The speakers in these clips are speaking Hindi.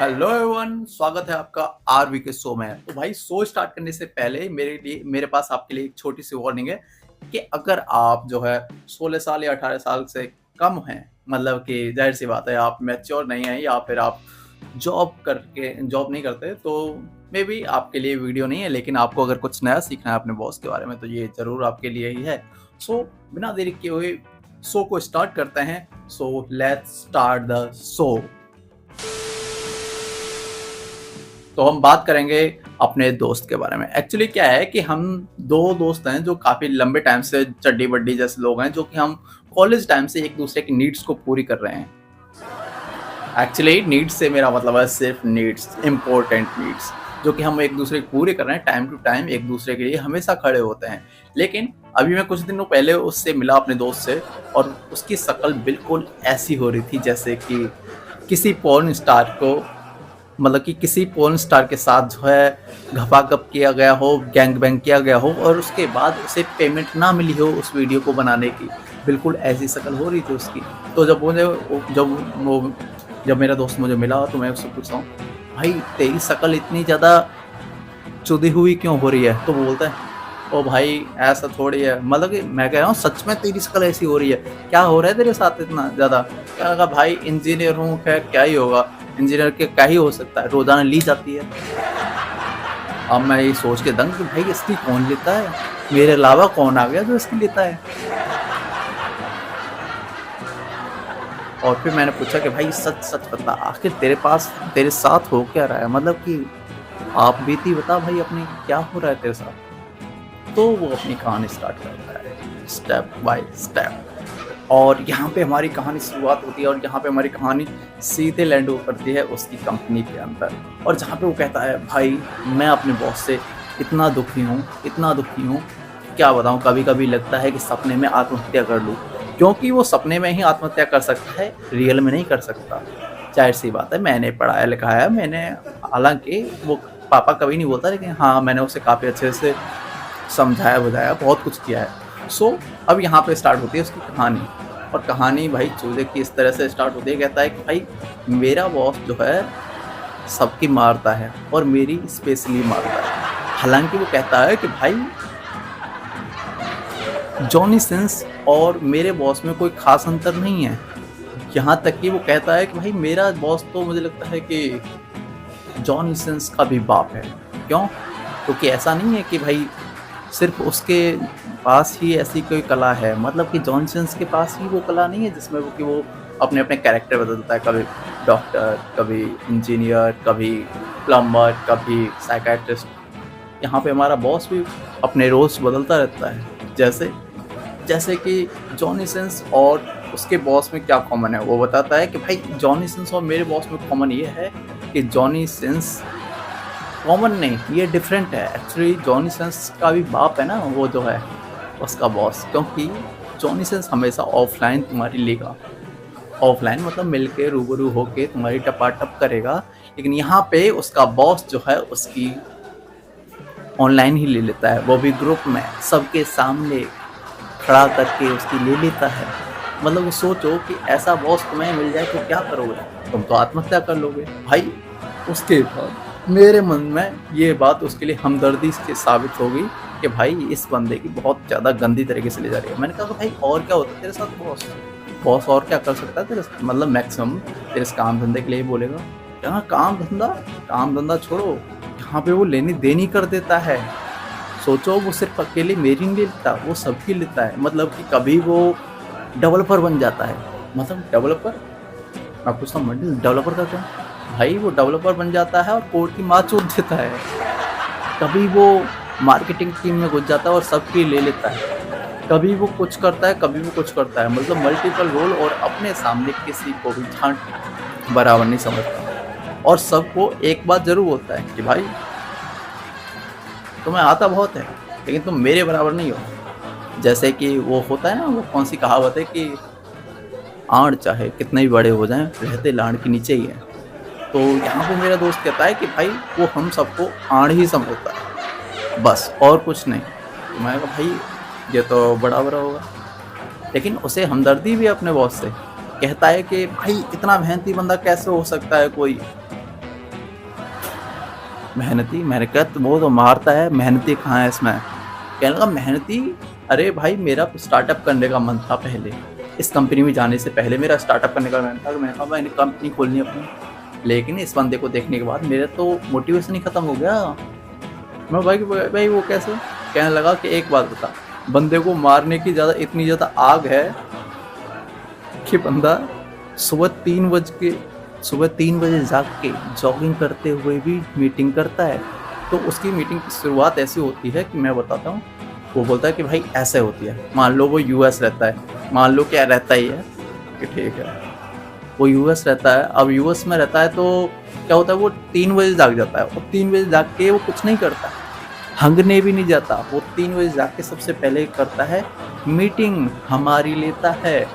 हेलो एवरीवन, स्वागत है आपका आरवी के शो में। तो भाई शो स्टार्ट करने से पहले मेरे पास आपके लिए एक छोटी सी वार्निंग है कि अगर आप जो है 16 साल या 18 साल से कम हैं, मतलब कि जाहिर सी बात है आप मैच्योर नहीं हैं या फिर आप जॉब नहीं करते, तो मे बी आपके लिए वीडियो नहीं है। लेकिन आपको अगर कुछ नया सीखना है अपने बॉस के बारे में तो ये ज़रूर आपके लिए ही है। सो बिना देरी किए हुए शो को स्टार्ट करते हैं। So let's start the show. तो हम बात करेंगे अपने दोस्त के बारे में। एक्चुअली क्या है कि हम दो दोस्त हैं जो काफ़ी लंबे टाइम से चड्डी बड्डी जैसे लोग हैं, जो कि हम कॉलेज टाइम से एक दूसरे की नीड्स को पूरी कर रहे हैं। एक्चुअली नीड्स से मेरा मतलब है सिर्फ नीड्स, इम्पोर्टेंट नीड्स, जो कि हम एक दूसरे की पूरी कर रहे हैं। टाइम टू टाइम एक दूसरे के लिए हमेशा खड़े होते हैं। लेकिन अभी मैं कुछ दिनों पहले उससे मिला, अपने दोस्त से, और उसकी शक्ल बिल्कुल ऐसी हो रही थी जैसे कि किसी पॉर्न स्टार को, मतलब कि किसी पोर्न स्टार के साथ जो है घपाघप किया गया हो, गैंग बैंग किया गया हो, और उसके बाद उसे पेमेंट ना मिली हो उस वीडियो को बनाने की। बिल्कुल ऐसी शक्ल हो रही थी उसकी। तो जब मेरा दोस्त मुझे मिला तो मैं उससे पूछा हूँ, भाई तेरी शक्ल इतनी ज़्यादा चुदी हुई क्यों हो रही है? तो वो बोलता है, ओ भाई ऐसा थोड़ी है। मतलब कि मैं कह रहा हूँ सच में तेरी शक्ल ऐसी हो रही है, क्या हो रहा है तेरे साथ इतना ज़्यादा? क्या लगा, भाई इंजीनियर हूँ, खैर क्या ही होगा, इंजीनियर के क्या ही हो सकता है, रोजाना ली जाती है। अब मैं ये सोच के दंग कि भाई इसकी कौन लेता है, मेरे अलावा कौन आ गया जो इसकी लेता है। और फिर मैंने पूछा कि भाई सच सच बता, आखिर तेरे साथ हो क्या रहा है, मतलब कि आप बीती बता भाई अपनी, क्या हो रहा है तेरे साथ? तो वो अपनी कहानी स्टार्ट करता है स्टेप बाय स्टेप। और यहाँ पे हमारी कहानी शुरुआत होती है, और यहाँ पे हमारी कहानी सीधे लैंड हो करती है उसकी कंपनी के अंदर। और जहाँ पे वो कहता है, भाई मैं अपने बॉस से इतना दुखी हूँ, इतना दुखी हूँ, क्या बताऊँ, कभी कभी लगता है कि सपने में आत्महत्या कर लूँ। क्योंकि वो सपने में ही आत्महत्या कर सकता है, रियल में नहीं कर सकता। जाहिर सी बात है, मैंने पढ़ाया लिखाया है, मैंने, हालांकि वो पापा कभी नहीं बोलता, लेकिन हाँ मैंने उसे काफ़ी अच्छे से समझाया बुझाया, बहुत कुछ किया है। सो अब यहाँ पे स्टार्ट होती है उसकी कहानी। और कहानी भाई चूजे की इस तरह से स्टार्ट होती है। कहता है कि भाई मेरा बॉस जो है सबकी मारता है और मेरी स्पेशली मारता है। हालांकि वो कहता है कि भाई जॉनी सिंस और मेरे बॉस में कोई खास अंतर नहीं है। यहाँ तक कि वो कहता है कि भाई मेरा बॉस तो मुझे लगता है कि जॉनी सिंस का भी बाप है। क्यों? क्योंकि ऐसा नहीं है कि भाई सिर्फ उसके पास ही ऐसी कोई कला है, मतलब कि जॉनसन्स के पास ही वो कला नहीं है जिसमें वो अपने अपने कैरेक्टर बदलता है, कभी डॉक्टर, कभी इंजीनियर, कभी प्लम्बर, कभी साइकेट्रिस्ट। यहाँ पे हमारा बॉस भी अपने रोल्स बदलता रहता है। जैसे जैसे कि जॉनी सिंस और उसके बॉस में क्या कॉमन है, वो बताता है कि भाई जॉनी सिंस और मेरे बॉस में कॉमन ये है कि जॉनी सिंस, कॉमन नहीं, ये डिफरेंट है। एक्चुअली जॉनी सिंस का भी बाप है ना वो जो है उसका बॉस, क्योंकि जॉनी सिंस हमेशा ऑफलाइन तुम्हारी लेगा, ऑफलाइन मतलब मिलके रूबरू होके तुम्हारी टपाटप करेगा। लेकिन यहाँ पे उसका बॉस जो है उसकी ऑनलाइन ही ले लेता है, वो भी ग्रुप में सबके सामने खड़ा करके उसकी ले लेता है। मतलब वो सोचो कि ऐसा बॉस तुम्हें मिल जाए तो क्या करोगे? तुम तो आत्महत्या कर लोगे भाई। उसके बाद मेरे मन में ये बात उसके लिए हमदर्दी से साबित होगी कि भाई इस बंदे की बहुत ज़्यादा गंदी तरीके से ले जा रही है। मैंने कहा भाई और क्या होता है तेरे साथ बॉस और क्या कर सकता है तेरे साथ? मतलब मैक्सिमम तेरे काम धंधे के लिए बोलेगा। क्या काम धंधा छोड़ो, यहाँ पे वो लेनी देनी कर देता है। सोचो वो सिर्फ अकेले मेरी नहीं लेता, वो सबकी लेता है। मतलब कि कभी वो डेवलपर बन जाता है। मतलब डेवलपर, मैं पूछता हूँ डेवलपर का क्या? भाई वो डेवलपर बन जाता है और कोड की माँ चोद देता है। कभी वो मार्केटिंग टीम में घुस जाता है और सबकी ले लेता है। कभी वो कुछ करता है, कभी वो कुछ करता है, मतलब मल्टीपल रोल, और अपने सामने किसी को भी झांट बराबर नहीं समझता। और सबको एक बात जरूर होता है कि भाई तुम्हें आता बहुत है लेकिन तुम मेरे बराबर नहीं हो। जैसे कि वो होता है ना, वो कौन सी कहावत है कि आड़ चाहे कितने भी बड़े हो जाएं रहते लाड़ के नीचे ही है। तो यहाँ पे मेरा दोस्त कहता है कि भाई वो हम सबको आड़ ही समझता है, बस और कुछ नहीं। तो मैं कहा भाई ये तो बड़ा होगा। लेकिन उसे हमदर्दी भी अपने बॉस से। कहता है कि भाई इतना मेहनती बंदा कैसे हो सकता है कोई, मेहनती? मैंने कहा तो वो तो मारता है, मेहनती कहाँ है इसमें? कहने लगा मेहनती, अरे भाई मेरा स्टार्टअप करने का मन था पहले, इस कंपनी में जाने से पहले मेरा स्टार्टभाई करने का मन था कि मैंने कहा मैंने कंपनी खोलनी है अपनी, लेकिन इस बंदे को देखने के बाद मेरा तो मोटिवेशन ही खत्म हो गया। मैं भाई भाई वो कैसे? कहने लगा कि एक बात बता, बंदे को मारने की इतनी ज़्यादा आग है कि बंदा सुबह 3 बजे जाग के जॉगिंग करते हुए भी मीटिंग करता है। तो उसकी मीटिंग की शुरुआत ऐसी होती है कि मैं बताता हूँ, वो बोलता है कि भाई ऐसे होती है। मान लो वो यूएस रहता है, मान लो क्या रहता ही है कि ठीक है वो यूएस रहता है। अब यूएस में रहता है तो क्या होता है, वो 3 बजे जाग जाता है और 3 बजे जाग के वो कुछ नहीं करता, हंगने भी नहीं जाता। वो 3 बजे जाग के सबसे पहले करता है मीटिंग हमारी लेता है,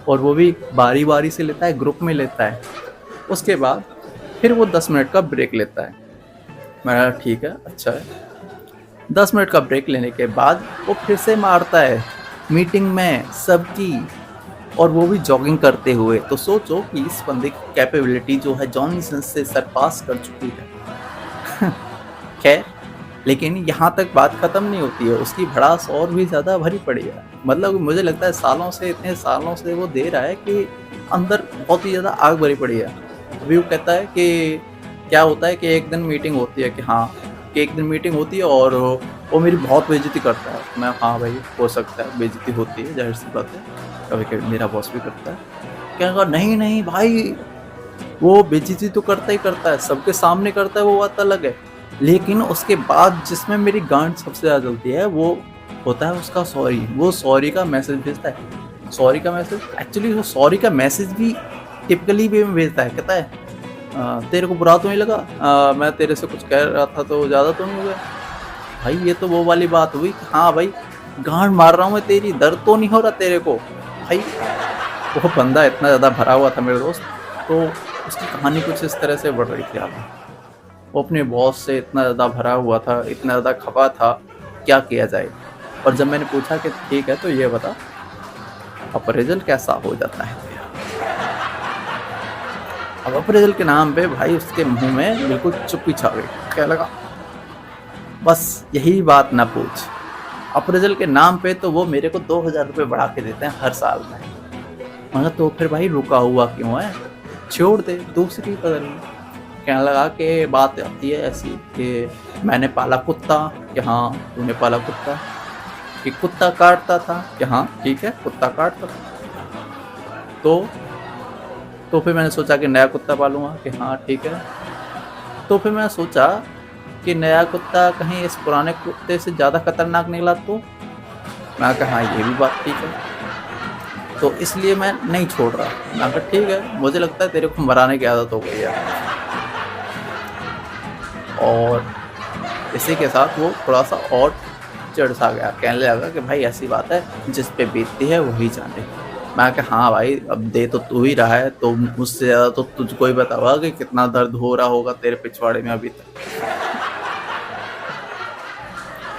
और वो भी बारी बारी से लेता है, ग्रुप में लेता है। उसके बाद फिर वो 10 मिनट का ब्रेक लेता है। मैं ठीक है, अच्छा है। 10 मिनट का ब्रेक लेने के बाद वो फिर से मारता है मीटिंग में सबकी, और वो भी जॉगिंग करते हुए। तो सोचो कि इस बंदे की कैपेबिलिटी जो है जॉनसन से सरपास कर चुकी है। खैर, लेकिन यहाँ तक बात ख़त्म नहीं होती है, उसकी भड़ास और भी ज़्यादा भरी पड़ी है। मतलब मुझे लगता है इतने सालों से वो दे रहा है कि अंदर बहुत ही ज़्यादा आग भरी पड़ी है। अभी वो कहता है कि क्या होता है कि एक दिन मीटिंग होती है, कि एक दिन मीटिंग होती है और वो मेरी बहुत बेइज्जती करता है। मैं हाँ भाई हो सकता है बेइज्जती होती है, जाहिर सी बात है, कभी कभी मेरा बॉस भी करता है। क्या कहा, नहीं नहीं भाई वो बेइज्जती तो करता ही करता है, सबके सामने करता है, वो बात अलग है। लेकिन उसके बाद जिसमें मेरी गांड सबसे ज़्यादा जलती है वो होता है उसका सॉरी। वो सॉरी का मैसेज भेजता है, सॉरी का मैसेज, एक्चुअली वो सॉरी का मैसेज भी टिपिकली वे में भेजता है। कहता है तेरे को बुरा तो नहीं लगा, मैं तेरे से कुछ कह रहा था तो ज़्यादा तो नहीं हो गया? भाई ये तो वो वाली बात हुई कि हाँ भाई गांड मार रहा हूँ मैं तेरी, दर्द तो नहीं हो रहा तेरे को? भाई वो बंदा इतना ज़्यादा भरा हुआ था मेरे दोस्त, तो उसकी कहानी कुछ इस तरह से बढ़ रही थी। आप वो अपने बॉस से इतना ज़्यादा भरा हुआ था, इतना ज़्यादा खफा था, क्या किया जाए। और जब मैंने पूछा कि ठीक है तो ये बता अप्रेजल कैसा हो जाता है तेरा? अब अप्रेजल के नाम पे भाई उसके मुंह में बिल्कुल चुप्पी छा गई। क्या लगा, बस यही बात ना पूछ। अप्रेजल के नाम पे तो वो मेरे को 2000 रुपये बढ़ा के देते हैं हर साल में। मगर तो फिर भाई रुका हुआ क्यों है, छोड़ दे, दूसरी पकड़ ले। कहने लगा कि बात आती है ऐसी कि मैंने पाला कुत्ता, कि हाँ तूने पाला कुत्ता, कि कुत्ता काटता था, कि हाँ ठीक है कुत्ता काटता था। तो फिर मैंने सोचा कि नया कुत्ता पालूंगा, कि हाँ ठीक है। तो फिर मैंने सोचा कि नया कुत्ता कहीं इस पुराने कुत्ते से ज़्यादा खतरनाक निकला तो मैं कहा हाँ ये भी बात ठीक है, तो इसलिए मैं नहीं छोड़ रहा। मैं कहा ठीक है, मुझे लगता है तेरे को मराने की आदत हो गई है। और इसी के साथ वो थोड़ा सा और चिढ़ सा गया, कहने लगा कि भाई ऐसी बात है जिस पे बीतती है वही जाने। मैं कहा हाँ भाई अब दे तो तू ही रहा है, तो मुझसे ज़्यादा तो तुझको ही पता होगा कि कितना दर्द हो रहा होगा तेरे पिछवाड़े में अभी तक।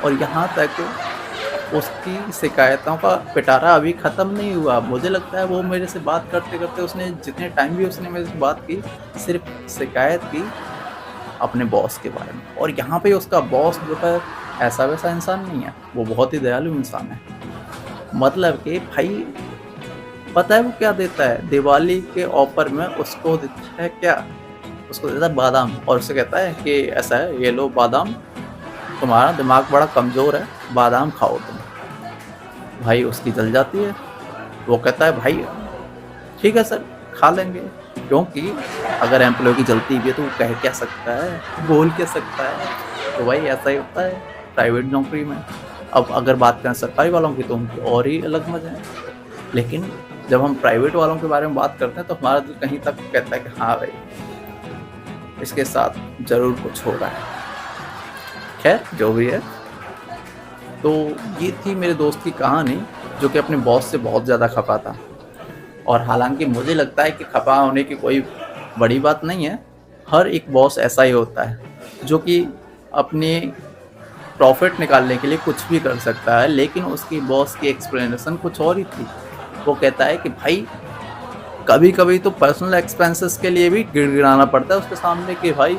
और यहाँ तक उसकी शिकायतों का पिटारा अभी ख़त्म नहीं हुआ। मुझे लगता है वो मेरे से बात करते करते उसने जितने टाइम भी उसने मेरे से बात की, सिर्फ शिकायत की अपने बॉस के बारे में। और यहाँ पे उसका बॉस जो है ऐसा वैसा इंसान नहीं है, वो बहुत ही दयालु इंसान है। मतलब कि भाई पता है वो क्या देता है, दिवाली के ऑफर में उसको देता है क्या, उसको देता है बादाम, और उससे कहता है कि ऐसा है ये लो बादाम, तुम्हारा दिमाग बड़ा कमज़ोर है, बादाम खाओ तुम। भाई उसकी जल जाती है। वो कहता है भाई ठीक है सर खा लेंगे, क्योंकि अगर एम्प्लॉय की जलती भी है तो वो कह क्या सकता है, बोल क्या सकता है। तो भाई ऐसा ही होता है प्राइवेट नौकरी में। अब अगर बात करें सरकारी वालों की तो उनकी और ही अलग मज़े हैं, लेकिन जब हम प्राइवेट वालों के बारे में बात करते हैं तो हमारा दिल कहीं तक कहता है कि हाँ भाई इसके साथ ज़रूर कुछ हो रहा है। खैर जो भी है, तो ये थी मेरे दोस्त की कहानी जो कि अपने बॉस से बहुत ज़्यादा खफा था। और हालांकि मुझे लगता है कि खफा होने की कोई बड़ी बात नहीं है, हर एक बॉस ऐसा ही होता है जो कि अपने प्रॉफिट निकालने के लिए कुछ भी कर सकता है। लेकिन उसकी बॉस की एक्सप्लेनेशन कुछ और ही थी। वो कहता है कि भाई कभी कभी तो पर्सनल एक्सपेंसेस के लिए भी गिड़गिड़ाना पड़ता है उसके सामने कि भाई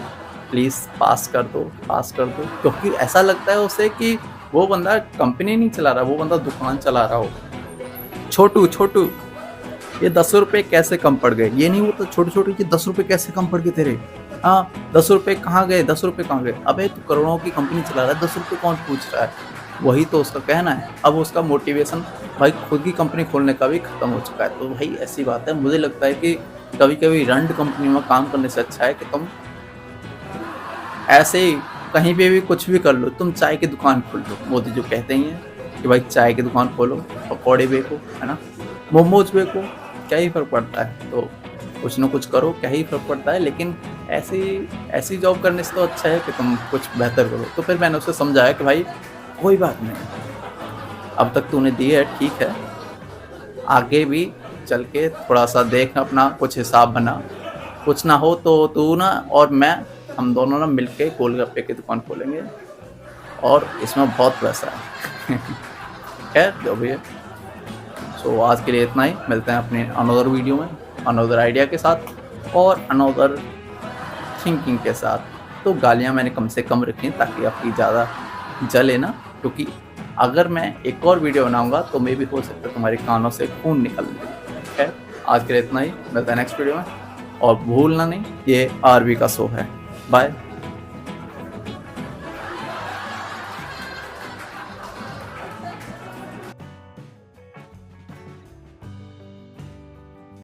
प्लीज़ पास कर दो, क्योंकि ऐसा लगता है उसे कि वो बंदा कंपनी नहीं चला रहा, वो बंदा दुकान चला रहा हो। छोटू ये 10 रुपए कैसे कम पड़ गए? ये नहीं होता छोटे-छोटे कि 10 रुपए कैसे कम पड़ गए तेरे? हाँ, 10 रुपए कहाँ गए? 10 रुपए कहाँ गए? अबे तू करोड़ों की कंपनी चला रहा है, 10 रुपए कौन पूछ रहा है? वही तो उसका कहना है। अब उसका मोटिवेशन भाई खुद की कंपनी खोलने का भी खत्म हो चुका है। तो भाई ऐसी बात है, मुझे लगता है कि कभी-कभी रंड कंपनी में काम करने से अच्छा है कि तुम ऐसे ही कहीं पे भी कुछ भी कर लो, तुम चाय की दुकान खोल लो। मोदी जो कहते ही हैं कि भाई चाय की दुकान खोलो, पकौड़े बेचो, है ना? मोमोज़ बेचो, क्या ही फ़र्क पड़ता है? तो कुछ ना कुछ करो, क्या ही फ़र्क पड़ता है? लेकिन ऐसी जॉब करने से तो अच्छा है कि तुम कुछ बेहतर करो। तो फिर मैंने उसे समझाया कि भाई कोई बात नहीं, अब तक तूने दी है ठीक है, आगे भी चल के थोड़ा-सा देख अपना कुछ हिसाब बना, कुछ ना हो तो तू ना और मैं हम दोनों ना मिलके गोलगप्पे की दुकान खोलेंगे और इसमें बहुत पैसा है। खैर जो भी है। सो आज के लिए इतना ही, मिलते हैं अपने अनदर वीडियो में, अनदर आइडिया के साथ और अनदर थिंकिंग के साथ। तो गालियाँ मैंने कम से कम रखी हैं ताकि आपकी ज़्यादा जले ना, क्योंकि अगर मैं एक और वीडियो बनाऊँगा तो मे बी हो सकता है तुम्हारे कानों से खून निकल जाए। खैर आज के लिए इतना ही, मिलते हैं नेक्स्ट वीडियो में और भूलना नहीं ये आरवी का शो है। बाय।